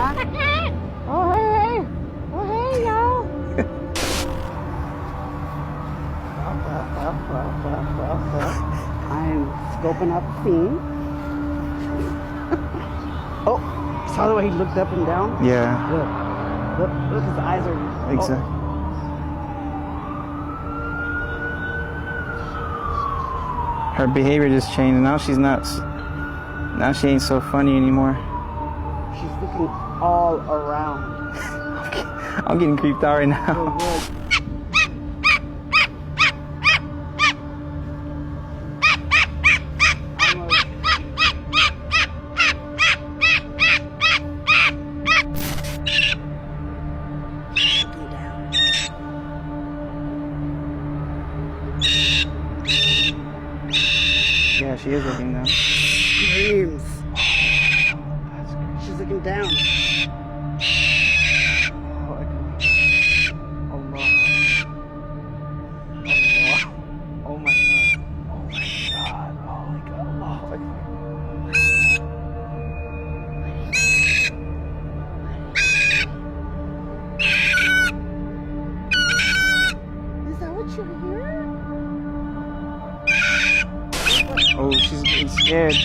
Huh? Oh, hey. Oh, hey, y'all. Well. I'm scoping out the scene. Oh, saw the way he looked up and down? Yeah. Look, his eyes are... Exactly. Oh. Her behavior just changed. Now she's not. Now she ain't so funny anymore. She's looking all around. I'm getting creeped out right now. Yeah, she is looking down. Screams. She's looking down. Allah. Oh my God. Oh my God. Oh my God. Allah. Is that what you hear? Oh, she's getting scared.